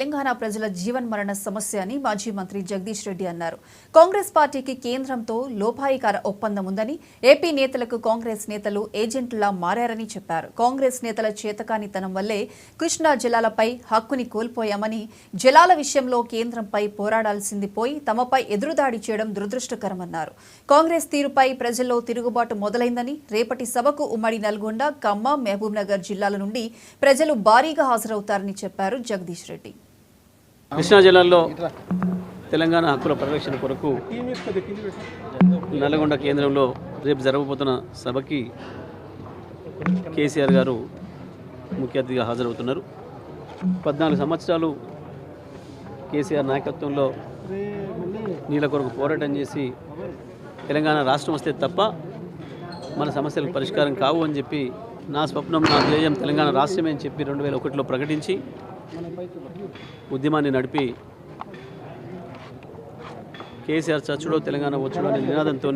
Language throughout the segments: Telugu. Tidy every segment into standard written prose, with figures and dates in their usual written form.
తెలంగాణ ప్రజల జీవన్మరణ సమస్య అని మాజీ మంత్రి జగదీష్ రెడ్డి అన్నారు. కాంగ్రెస్ పార్టీకి కేంద్రంతో లోపాయికార ఒప్పందం ఉందని, ఏపీ నేతలకు కాంగ్రెస్ నేతలు ఏజెంట్లా మారారని చెప్పారు. కాంగ్రెస్ నేతల చేతకానితనం వల్లే కృష్ణా జలాలపై హక్కుని కోల్పోయామని, జలాల విషయంలో కేంద్రంపై పోరాడాల్సింది పోయి తమపై ఎదురుదాడి చేయడం దురదృష్టకరమన్నారు. కాంగ్రెస్ తీరుపై ప్రజల్లో తిరుగుబాటు మొదలైందని, రేపటి సభకు ఉమ్మడి నల్గొండ, ఖమ్మం, మహబూబ్నగర్ జిల్లాల నుండి ప్రజలు భారీగా హాజరవుతారని చెప్పారు జగదీష్ రెడ్డి. కృష్ణా జిల్లాలో తెలంగాణ హక్కుల పరిరక్షణ కొరకు నల్గొండ కేంద్రంలో రేపు జరగబోతున్న సభకి కేసీఆర్ గారు ముఖ్య అతిథిగా హాజరవుతున్నారు. 14 సంవత్సరాలు కేసీఆర్ నాయకత్వంలో నీళ్ళ కొరకు పోరాటం చేసి తెలంగాణ రాష్ట్రం వస్తే తప్ప మన సమస్యలకు పరిష్కారం కావు అని చెప్పి, నా స్వప్నం, నా ధ్యేయం తెలంగాణ రాష్ట్రమే అని చెప్పి 2001లో ప్రకటించి ఉద్యమాన్ని నడిపి కేసీఆర్ చచ్చుడో తెలంగాణ వచ్చుడో అనే నినాదంతో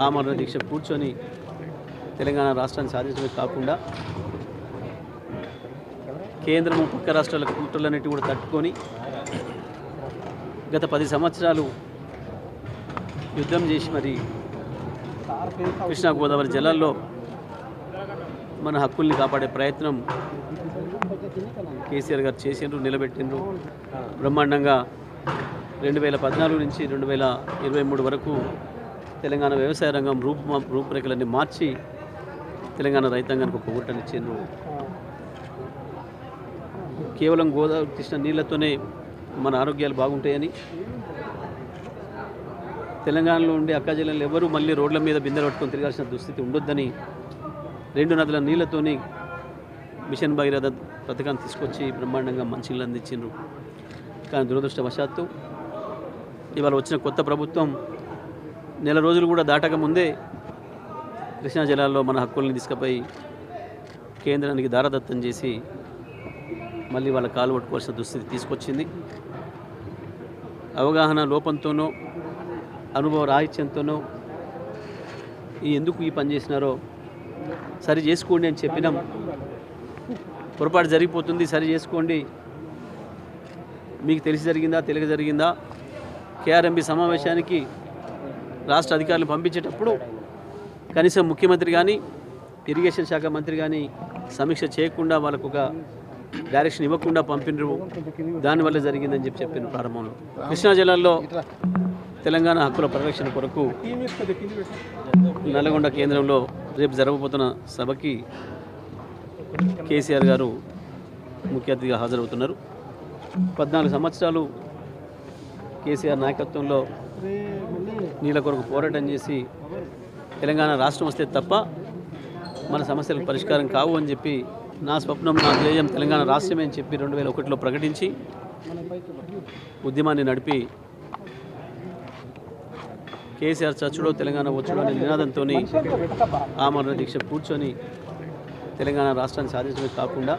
ఆమరణ దీక్ష కూర్చొని తెలంగాణ రాష్ట్రాన్ని సాధించడమే కాకుండా కేంద్రము పక్క రాష్ట్రాల కుట్రలన్నిటి కూడా తట్టుకొని గత 10 సంవత్సరాలు యుద్ధం చేసి మరి కృష్ణా గోదావరి జలాల్లో మన హక్కుల్ని కాపాడే ప్రయత్నం కేసీఆర్ గారు చేసిండ్రు, నిలబెట్టిండ్రు. బ్రహ్మాండంగా 2014 నుంచి 2023 వరకు తెలంగాణ వ్యవసాయ రంగం రూపురేఖలన్నీ మార్చి తెలంగాణ రైతాంగానికి ఒక ఊరటనిచ్చిండ్రు. కేవలం గోదావరి కృష్ణ నీళ్లతోనే మన ఆరోగ్యాలు బాగుంటాయని, తెలంగాణలో ఉండే అక్క జిల్లాలో ఎవరు మళ్ళీ రోడ్ల మీద బిందెలు పట్టుకొని తిరగాల్సిన దుస్థితి ఉండొద్దని 2 నదుల నీళ్లతోని మిషన్ భగీరథ పథకాన్ని తీసుకొచ్చి బ్రహ్మాండంగా మంచినీళ్ళు అందించిండ్రు. కానీ దురదృష్టవశాత్తు ఇవాళ వచ్చిన కొత్త ప్రభుత్వం నెల రోజులు కూడా దాటక ముందే కృష్ణా జలాల్లో మన హక్కుల్ని తీసుకుపోయి కేంద్రానికి దారదత్తం చేసి మళ్ళీ వాళ్ళ కాలు పట్టుకోవాల్సిన దుస్థితి తీసుకొచ్చింది. అవగాహన లోపంతోనో అనుభవ రాహిత్యంతోనో ఎందుకు ఈ పని చేసినారో సరి చేసుకోండి అని చెప్పినాం. పొరపాటు జరిగిపోతుంది, సరి చేసుకోండి, మీకు తెలిసి జరిగిందా తెలియక జరిగిందా. కేఆర్ఎంబి సమావేశానికి రాష్ట్ర అధికారులు పంపించేటప్పుడు కనీసం ముఖ్యమంత్రి కానీ ఇరిగేషన్ శాఖ మంత్రి కానీ సమీక్ష చేయకుండా వాళ్ళకు ఒక డైరెక్షన్ ఇవ్వకుండా పంపినరు. దానివల్ల జరిగిందని చెప్పిన ప్రారంభంలో కృష్ణా జిల్లాలో తెలంగాణ హక్కుల పరిరక్షణ కొరకు నల్గొండ కేంద్రంలో రేపు జరగబోతున్న సభకి కేసీఆర్ గారు ముఖ్య అతిథిగా హాజరవుతున్నారు. 14 సంవత్సరాలు కేసీఆర్ నాయకత్వంలో నీళ్ళ కొరకు పోరాటం చేసి తెలంగాణ రాష్ట్రం వస్తే తప్ప మన సమస్యలకు పరిష్కారం కావు అని చెప్పి, నా స్వప్నం, నా ధ్యేయం తెలంగాణ రాష్ట్రమే అని చెప్పి 2001లో ప్రకటించి ఉద్యమాన్ని నడిపి కేసీఆర్ చచ్చుడో తెలంగాణ వచ్చుడో అనే నినాదంతో ఆమరణ దీక్ష కూర్చొని తెలంగాణ రాష్ట్రాన్ని సాధించడమే కాకుండా